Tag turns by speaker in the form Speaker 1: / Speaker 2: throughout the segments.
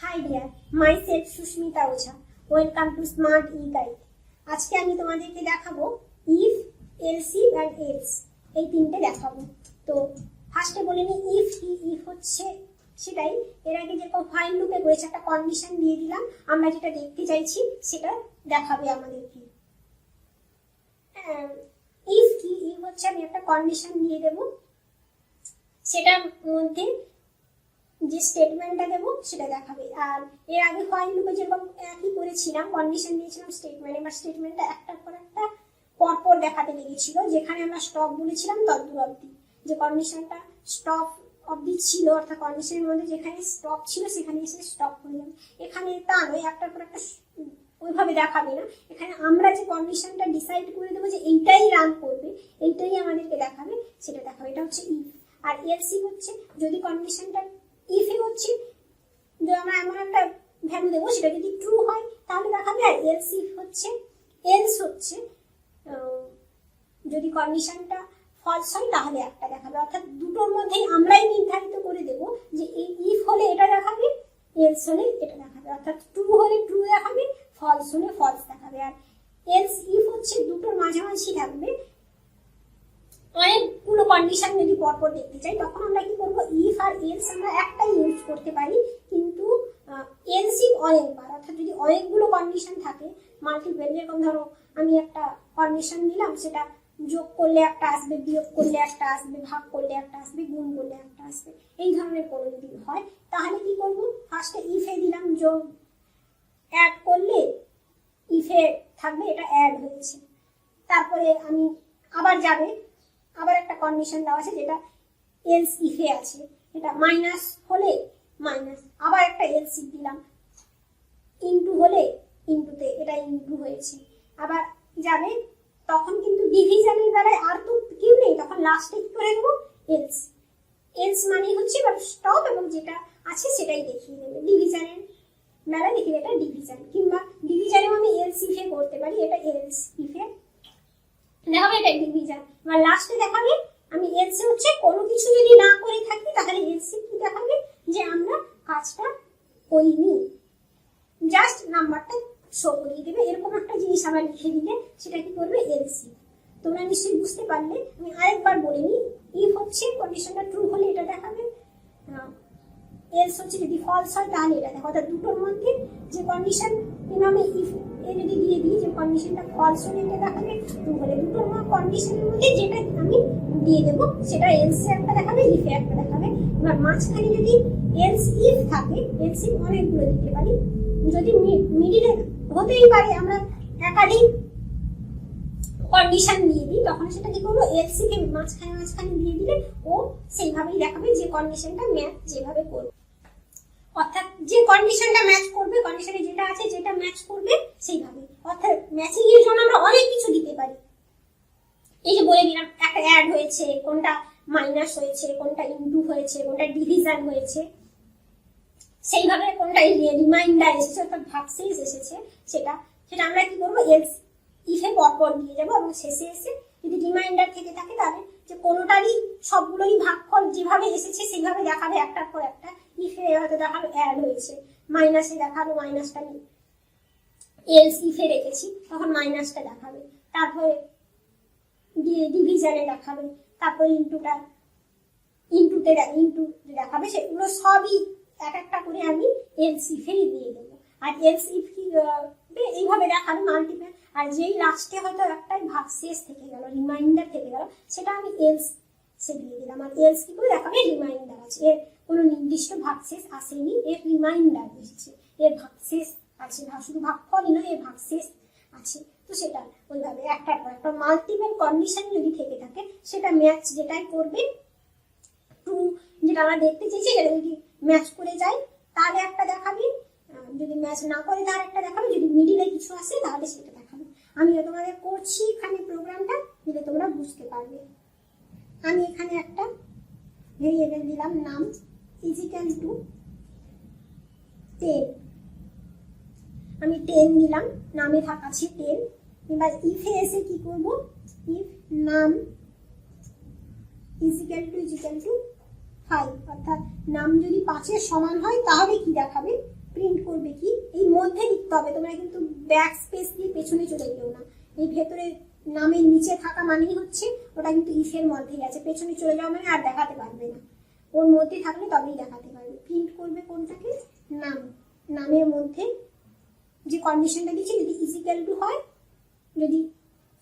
Speaker 1: High dear, myself Susmita Ojha. Welcome to smart E guide. আজকে আমি তোমাদেরকে দেখাবো ইফ, এলসিফ অ্যান্ড এলস, এই তিনটে দেখাবো। তো ফার্স্টে বলে নিই ইফ কি। ইফ হচ্ছে সেটাই, এর আগে যেরকম ফাইল লুপে করেছে একটা কন্ডিশন দিয়ে দিলাম, আমরা যেটা দেখতে চাইছি সেটা দেখাবে আমাদেরকে। ইফ কি, ইফ হচ্ছে আমি একটা কন্ডিশন দিয়ে দেবো, সেটার মধ্যে যে স্টেটমেন্টটা দেবো সেটা দেখাবে। আর এর আগে ফাইল লুপে যেরকম একই করেছিলাম, কন্ডিশন দিয়েছিলাম স্টেটমেন্ট, এবার স্টেটমেন্টটা একটার পর একটা পরপর দেখাতে লেগেছিল। যেখানে আমরা স্টপ বলেছিলাম ততদূর অবধি, যে কন্ডিশনটা স্টপ অবধি ছিল, অর্থাৎ কন্ডিশনের মধ্যে যেখানে স্টপ ছিল সেখানে এসে স্টপ হয়ে যাবে। এখানে তা নয়, একটার পর একটা ওইভাবে দেখাবে না। এখানে আমরা যে কন্ডিশনটা ডিসাইড করে দেবো যে এইটাই রান করবে, এইটাই আমাদেরকে দেখাবে, সেটা দেখাবে। এটা হচ্ছে ইফ। আর এলসি হচ্ছে যদি কন্ডিশনটা ইফে হচ্ছে যে আমরা এমন একটা ভ্যালু দেবো, সেটা যদি ট্রু হয় তাহলে দেখাবে। আর এলসি হচ্ছে, এলস হচ্ছে যদি কন্ডিশনটা ফলস হয় তাহলে একটা দেখাবে। অর্থাৎ দুটোর মধ্যেই আমরাই নির্ধারিত করে দেব যে এই ইফ হলে এটা দেখাবে, এলস হলে এটা দেখাবে। অর্থাৎ ট্রু হলে ট্রু দেখাবে, ফলস হলে ফলস দেখাবে। আর এলস ইফ হচ্ছে দুটোর মাঝামাঝি থাকবে। অনেকগুলো কন্ডিশন যদি পরপর দেখতে চাই তখন আমরা কি করবো, ইফ আর এলস আমরা একটাই ইউজ করতে পারি, কিন্তু এলস ইফ অনেকবার। অর্থাৎ যদি অনেকগুলো কন্ডিশন থাকে, মাল্টিপল, যেরকম ধরো আমি একটা কন্ডিশন দিলাম, সেটা যোগ করলে একটা আসবে, বিয়োগ করলে একটা আসবে, ভাগ করলে একটা আসবে, গুণ করলে একটা আসবে, এই ধরনের কোনো যদি হয় তাহলে কি করবো, ফার্স্টে ইফে দিলাম, যোগ অ্যাড করলে ইফে থাকবে এটা অ্যাড হয়েছে। তারপরে আমি আবার যাবে, আবার একটা কন্ডিশন দেওয়া আছে যেটা এলস ইফে আছে, এটা মাইনাস হলে মাইনাস, আবার একটা এলস ইফ দিলাম, ইনটু হলে ইনটুতে এটা ইনটু হয়েছে। আবার যাবে, তখন কিন্তু ডিভিশনের বেলায় আর তো কেউ নেই, তখন লাস্টে কি করে দেবো, এলস। এলস মানে হচ্ছে এবার স্টপ, এবং যেটা আছে সেটাই দেখিয়ে দেবে। ডিভিশনের বেলায় দেখিয়ে এটা ডিভিশন, কিংবা ডিভিশনেও আমি এলস ইফে করতে পারি, এটা এলস ইফে দেখাবে, এটা ডিভিশন। এবার লাস্টে দেখাবে আমি এলসে হচ্ছে কোনো কিছু যদি না করে থাকি তাহলে এলসে কি দেখাবে, যে আমরা কাজটা করিনি, জাস্ট নাম্বারটা শো করিয়ে দেবে। এরকম একটা জিনিস আবার লিখে দিলে সেটা কি করবে, এলসি। তোমরা নিশ্চয়ই বুঝতে পারলে। আমি আরেকবার বলে নিই, ইফ হচ্ছে কন্ডিশনটা ট্রু হলে এটা দেখাবে, এলস হচ্ছে যদি ফলস হয় তাহলে এটা দেখো। অর্থাৎ দুটোর মধ্যে যে কন্ডিশন, আমি ইফ এ যদি দিয়ে দিই যে কন্ডিশনটা ফলস হলে এটা দেখাবে, ট্রু হলে, দুটোর কন্ডিশনের মধ্যে যেটা আমি দিয়ে দেবো সেটা এলসে একটা দেখাবে, ইফে একটা দেখাবে। এবার মাঝখানে যদি এলস ইফ থাকে, এলস ইফ অনেকগুলো দিতে পারি, যদি মিডিলে হতেই পারে আমরা একাধিক কন্ডিশন দিয়ে দিই, তখন সেটা কি করবো, এলসি কে মাঝখানে মাঝখানে দিয়ে দিলে ও সেইভাবেই দেখাবে, যে কন্ডিশনটা ম্যাচ যেভাবে করবে। অর্থাৎ যে কন্ডিশনটা ম্যাচ করবে, কন্ডিশনে যেটা আছে যেটা ম্যাচ করবে সেইভাবে। অর্থাৎ ম্যাচিং এর জন্য আমরা অনেক কিছু দিতে পারি। এই যে বলে দিলাম একটা অ্যাড হয়েছে, কোনটা মাইনাস হয়েছে, কোনটা ইনটু হয়েছে, কোনটা ডিভিশন হয়েছে, সেইভাবে কোনটা রিমাইন্ডার এসেছে, অর্থাৎ ভাগশেষ এসেছে, সেটা আমরা কি করবো, এলস ইফে পরপর দিয়ে যাবো। এবং শেষে এসে যদি রিমাইন্ডার থেকে থাকে তাহলে যে কোনোটারই সবগুলোই ভাগফল যেভাবে এসেছে সেইভাবে দেখাবে, একটার পর একটা। ইফে হয়তো দেখালো অ্যাড হয়েছে, মাইনাসে দেখালো, মাইনাসটা আমি এলস ইফে রেখেছি, তখন মাইনাসটা দেখাবে। তারপরে ডিভিশনে দেখাবে, তারপরে ইনটুতে দেখাবে। সেগুলো সবই এক একটা করে আমি এলস ইফেই দিয়ে দেবো। আর এলস ইফ কি এইভাবে দেখাবে মাল্টিপল। আর যেই লাস্টে হয়তো একটাই ভাগশেষ থেকে গেল, রিমাইন্ডার থেকে গেল, সেটা আমি এলস সে দিয়ে দিলাম। আর এলস কি করে দেখাবে, রিমাইন্ডার আছে, এর কোনো নির্দিষ্ট ভাগশেষ আসেনি, এর রিমাইন্ডার এসেছে, এর ভাগশেষ আছে, শুধু ভাগফলই নয়, এর ভাগশেষ আছে। তো সেটা ওইভাবে একটার পর একটা মাল্টিপল কন্ডিশন যদি থেকে থাকে, সেটা ম্যাচ যেটাই করবে, ট্রু যেটা আমরা দেখতে চাইছি সেটা যদি ম্যাচ করে যায় তাহলে একটা দেখাবে, যদি ম্যাচ না করে তাহলে একটা দেখাবে, যদি মিডিলে কিছু আসে তাহলে সেটা দেখাবে। আমি তোমাদের করছি এখানে প্রোগ্রামটা, দিলে তোমরা বুঝতে পারবে। আমি এখানে একটা ভেরিয়েবল দিলাম, নাম ইজিক্যাল টু 10, আমি 10 দিলাম, নামে আছে 10। এবার ইফে এসে কি করব, ইফ নাম ইজিক্যাল টু 5, অর্থাৎ নাম যদি 5 এর সমান হয় তাহলে কি দেখাবে, হবে, তোমরা কিন্তু ব্যাক স্পেস দিয়ে পেছনে চলে যেও না। এই ভেতরে নামের নিচে থাকা মানেই হচ্ছে ওটা কিন্তু ইফের মধ্যেই আছে, পেছনে চলে যাওয়া মানে আর দেখাতে পারবে না, ওর মধ্যে থাকলে তবেই দেখাতে পারবে। প্রিন্ট করবে কোনটাকে? নাম। নামের মধ্যে যে কন্ডিশনটা দিচ্ছে, যদি ইজিক্যাল টু হয়, যদি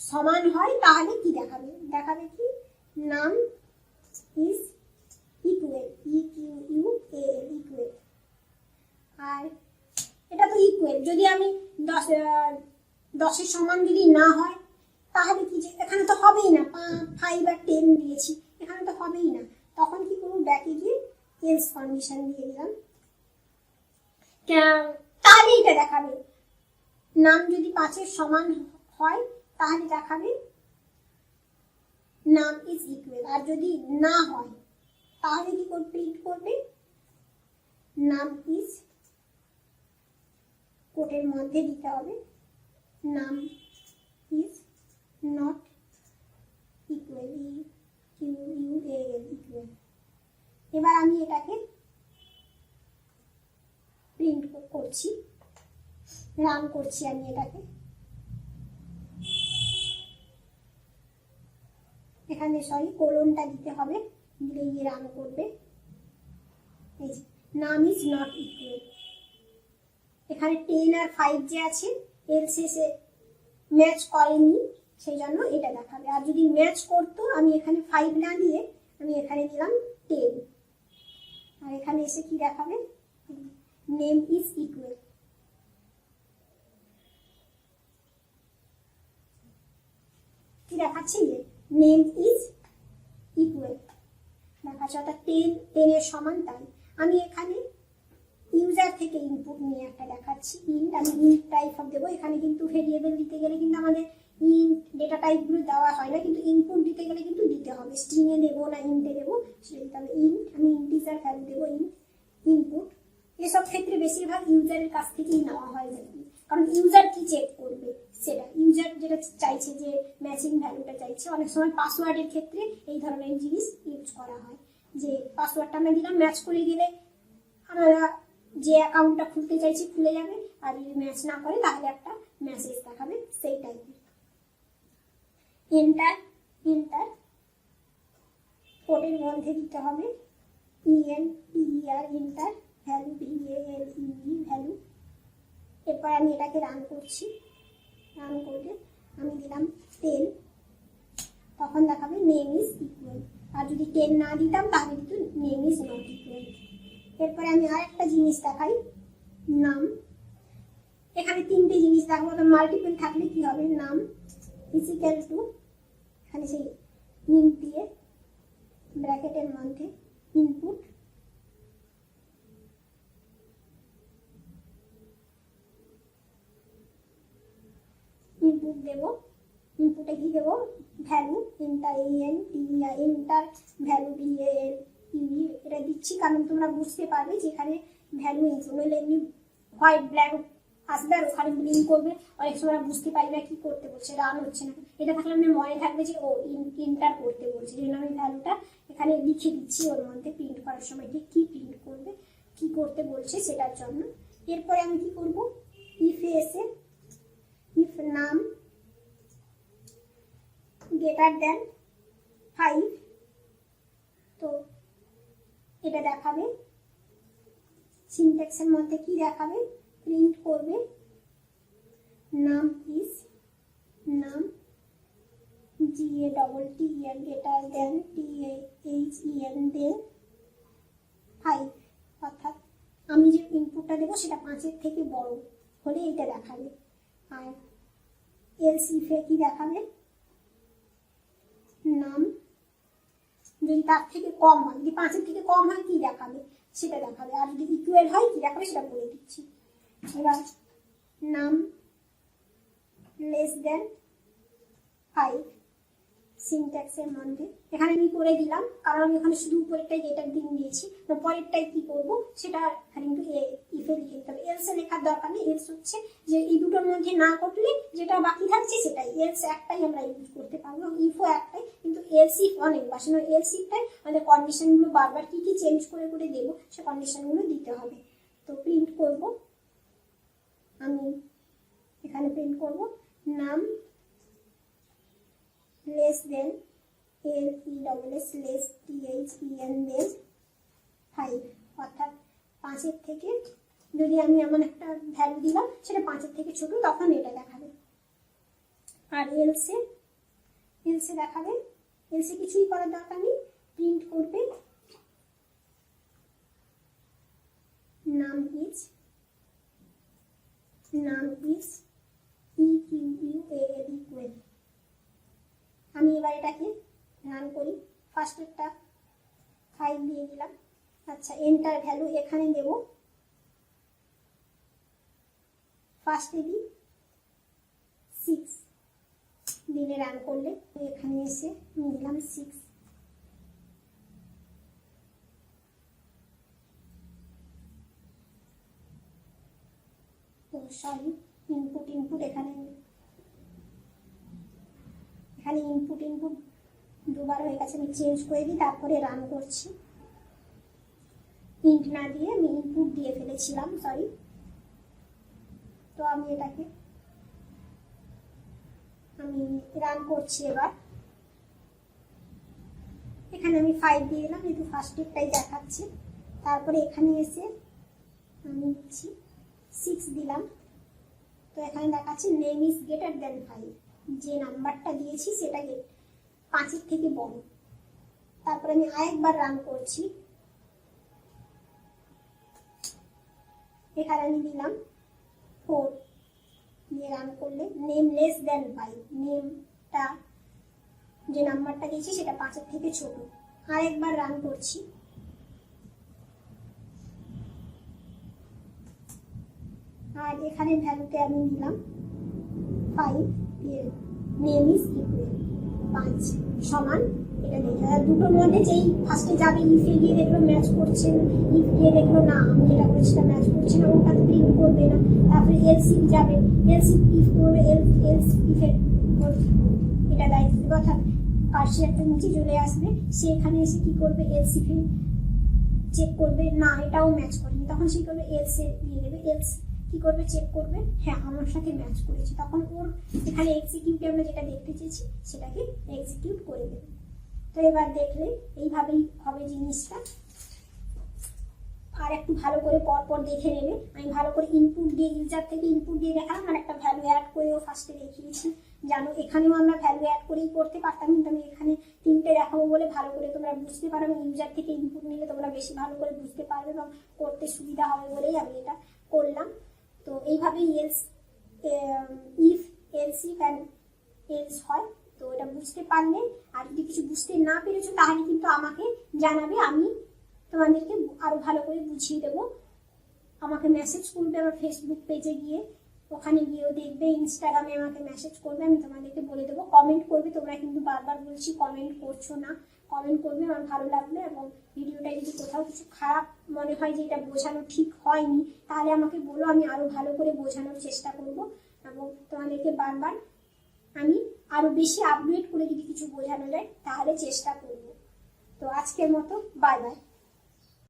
Speaker 1: সমান হয়, তাহলে কি দেখাবে? দেখাবে কি নাম ইজ ইকুয়াল, ইকিউইউএল, ইকুয়াল। আর এটা তো ইকুয়াল, যদি আমি 10-এর সমান যদি না হয় তাহলে কি, যে এখানে তো হবেই না, 5 আর 10 দিয়েছি, এখানে তো হবেই না। তখন কি করবো? ব্যাকে গিয়ে এলস কন্ডিশন দিয়ে দিলাম, তাহলে এটা দেখাবে। নাম যদি 5-এর সমান হয় তাহলে দেখাবে নাম ইজ ইকুয়াল, আর যদি না হয় তাহলে কি করে প্রিন্ট করবে? নাম ইজ, কোটের মধ্যে দিতে হবে, নাম ইজ নট ইকুয়াল, ইকিউইউএল, ইকুয়াল। এবার আমি এটাকে প্রিন্ট করছি, রান করছি আমি এটাকে। এখানে কোলনটা দিতে হবে, দিলে গিয়ে রান করবে। এই যে নাম ইজ নট ইকুয়াল, এখানে 10 আর 5 যে আছে এর শেষে ম্যাচ করেনি, সেই জন্য এটা দেখাবে। আর যদি ম্যাচ করতো, আমি এখানে 5 না দিয়ে আমি এখানে দিলাম 10, আর এখানে এসে কি দেখাবে? Name is equal. কি দেখাচ্ছে? যে নেম ইজ ইকুয়াল দেখাচ্ছে, অর্থাৎ 10 এর সমান। তাই আমি এখানে ইউজার থেকে ইনপুট নিয়ে একটা দেখাচ্ছি, ইন্ট। আমি ইন্ট টাইপ অফ দেবো, এখানে কিন্তু ভেরিয়েবল দিতে গেলে কিন্তু আমাদের ইন্ট ডেটা টাইপগুলো দেওয়া হয় না, কিন্তু ইনপুট দিতে গেলে কিন্তু দিতে হবে। স্ট্রিংয়ে দেবো না ইন্টে দেবো সেটা দিতে হবে। ইন্ট, আমি ইন্টিজার ভ্যালু দেবো, ইনপুট। এসব ক্ষেত্রে বেশিরভাগ ইউজারের কাছ থেকেই নেওয়া হয়, কারণ ইউজার কি চেক করবে সেটা, ইউজার যেটা চাইছে, যে ম্যাচিং ভ্যালুটা চাইছে। অনেক সময় পাসওয়ার্ডের ক্ষেত্রে এই ধরনের জিনিস ইউজ করা হয়, যে পাসওয়ার্ডটা আমরা দিলাম, ম্যাচ করে গেলে আমরা যে অ্যাকাউন্টটা খুলতে চাইছি খুলে যাবে, আর যদি ম্যাচ না করে তাহলে একটা মেসেজ দেখাবে, সেই টাইপের। এন্টার, এন্টার কোডের মধ্যে দিতে হবে ENTER, enter, value VALUE, value. এরপর আমি এটাকে রান করছি, রান করলে আমি দিলাম 10, তখন দেখাবে নেম ইজ ইকুয়াল। আর যদি 10 না দিতাম তাহলে কিন্তু নেম ইজ নট ইকুয়াল। এরপরে আমি আরেকটা জিনিস দেখাই, নাম। এখানে 3টে জিনিস দেখাবো, মাল্টিপল থাকলে কি হবে? নাম ইজ ইকুয়াল টু, এখানে সেই ইন্ট দিয়ে ব্র্যাকেটের মধ্যে ইনপুট, ইনপুট দেবো। ইনপুটে কি দেবো? Value, inter, inter value VALUE, এটা দিচ্ছি কারণ তোমরা বুঝতে পারবে যে এখানে ভ্যালু ইনপুট, নইলে এমনি হোয়াইট ব্ল্যাঙ্ক আসবে আর ওখানে ব্লিঙ্ক করবে, অনেক সময় বুঝতে পারি না কি করতে বলছে, রান হচ্ছে না। এটা থাকলে আমার মনে থাকবে যে ও ইন্টার করতে বলছে, এই জন্য আমি ভ্যালুটা এখানে লিখে দিচ্ছি ওর মধ্যে, প্রিন্ট করার সময় ঠিক কি প্রিন্ট করবে, কি করতে বলছে সেটার জন্য। এরপরে আমি কি করব? ইফে এসে ইফ নাম গ্রেটার দেন 5, তো এটা দেখাবে সিনট্যাক্সের মধ্যে কি দেখাবে? প্রিন্ট করবে নাম ইজ, নাম GATTER গ্রেটার দেন THEN দেন 5, অর্থাৎ আমি যে ইনপুটটা দেবো সেটা 5-এর থেকে বড় হলে এটা দেখাবে। আর এলস ইফে কি দেখাবে? নাম যদি তার থেকে কম হয়, যদি 5-এর থেকে কম হয় কি দেখাবে সেটা দেখাবে, আর যদি ইকুয়াল হয় কি দেখাবে সেটা বলে দিচ্ছি। এবার নাম লেস দেন 5, সিনট্যাক্সের মধ্যে এখানে আমি করে দিলাম, কারণ আমি এখানে শুধু উপরেরটাই যেটা দিন দিয়েছি, তো পরেরটাই কি করব সেটা কিন্তু ইফে লিখে দিতে হবে। এলসে লেখার দরকার নেই, এলস হচ্ছে যে এই দুটোর মধ্যে না করলে যেটা বাকি থাকছে সেটাই, এলস একটাই আমরা ইউজ করতে পারবো, ইফও একটাই, কিন্তু এলস ইফ অনেক, বাসানো এলস ইফটাই আমাদের কন্ডিশনগুলো বারবার কি কি চেঞ্জ করে করে দেবো সে কন্ডিশনগুলো দিতে হবে। তো প্রিন্ট করব আমি এখানে প্রিন্ট করব নাম less than LESS less THEN দেন 5, অর্থাৎ 5-এর থেকে যদি আমি এমন একটা ভ্যালু দিলাম সেটা 5-এর থেকে ছোট, তখন এটা দেখাবে। আর এলসে দেখাবে, এলসে কিছুই করার দরকার নেই, প্রিন্ট করবে নাম ইজ EQUAL ইকুয়াল। আমি এবার এটাকে রান করি। ফার্স্টেরটা 5 দিয়ে দিলাম। আচ্ছা, এন্টার ভ্যালু এখানে দেব, ফার্স্টে দিই 6 দিলে রান করলে এখানে এসে দিলাম 6। সরি, ইনপুট এখানে ইনপুট দুবার হয়ে গেছে, আমি চেঞ্জ করে দিই, তারপরে রান করছি। প্রিন্ট না দিয়ে আমি ইনপুট দিয়ে ফেলেছিলাম, সরি। তো আমি এটাকে রান করছি। এবার এখানে আমি 5 দিয়ে দিলাম, যেহেতু ফার্স্টেরটাই দেখাচ্ছে। তারপরে এখানে এসে আমি দিচ্ছি 6 দিলাম। তো এখানে দেখাচ্ছে নেম ইজ গ্রেটার দেন 5, যে নাম্বারটা দিয়েছি সেটা 5-এর থেকে বড়। তারপরে আমি আরেকবার রান করছি। এখানে আমি দিলাম 4 দিয়ে রান করলে নেম লেস দেন 5, নেমটা যে নাম্বারটা দিয়েছি সেটা 5-এর থেকে ছোট। আরেকবার রান করছি। আর এখানে ভ্যালুতে আমি দিলাম 5, নেম ইজ ইকুয়াল 5 সমান এটা দেখে। আর দুটোর মধ্যে যেই ফার্স্টে যাবে ইফ এ গিয়ে দেখলো ম্যাচ করছে না, ইফ গিয়ে দেখলো না আমি যেটা করেছি সেটা ম্যাচ করছে না, ওটা তো প্রিন্ট করবে না। তারপরে এলস ইফ যাবে, এলস ইফ করবে, এলস ইফে এটা দায়িত্ব দেবে, অর্থাৎ কার্সিয়ারটা নিচে চলে আসবে। সে এখানে এসে কি করবে, এলস ইফে চেক করবে না এটাও ম্যাচ করেনি, তখন সে করবে এলস এ দিয়ে দেবে। এলস কি করবে, চেক করবে হ্যাঁ আমার সাথে ম্যাচ করেছে, তখন ওর এখানে এক্সিকিউটে আমরা যেটা দেখতে চেয়েছি সেটাকে এক্সিকিউট করে দেবে। তো এবার দেখলে এইভাবেই হবে জিনিসটা। আর একটু ভালো করে পরপর দেখে নেবে। আমি ভালো করে ইনপুট দিয়ে, ইউজার থেকে ইনপুট দিয়ে দেখালাম, আর একটা ভ্যালু অ্যাড করেও ফার্স্টে দেখিয়েছি। জানো এখানেও আমরা ভ্যালু অ্যাড করেই করতে পারতাম, কিন্তু আমি এখানে 3টে দেখাবো বলে ভালো করে তোমরা বুঝতে পারো। আমি ইউজার থেকে ইনপুট নিলে তোমরা বেশি ভালো করে বুঝতে পারবে এবং করতে সুবিধা হবে বলেই আমি এটা করলাম। তো এইভাবেই if else if and else হয়। তো এটা বুঝতে পারলে, আর যদি কিছু বুঝতে না পেরেছো তাহলে কিন্তু আমাকে জানাবে, আমি তোমাদেরকে আরো ভালো করে বুঝিয়ে দেবো। আমাকে মেসেজ করবে আমার ফেসবুক পেজে গিয়ে, ওখানে গিয়েও দেখবে, ইনস্টাগ্রামে আমাকে মেসেজ করবে, আমি তোমাদেরকে বলে দেবো। কমেন্ট করবে, তোমরা কিন্তু বারবার বলছি কমেন্ট করছো না, কমেন্ট করবে, আমার ভালো লাগবে। এবং ভিডিওটা যদি কোথাও কিছু খারাপ মনে হয় যে এটা বোঝানো ঠিক হয়নি তাহলে আমাকে বলো, আমি আরো ভালো করে বোঝানোর চেষ্টা করব। এবং তোমাদেরকে বারবার আমি আরো বেশি আপডেট করে যদি কিছু বোঝানো যায় তাহলে চেষ্টা করব। তো আজকের মতো বাই বাই।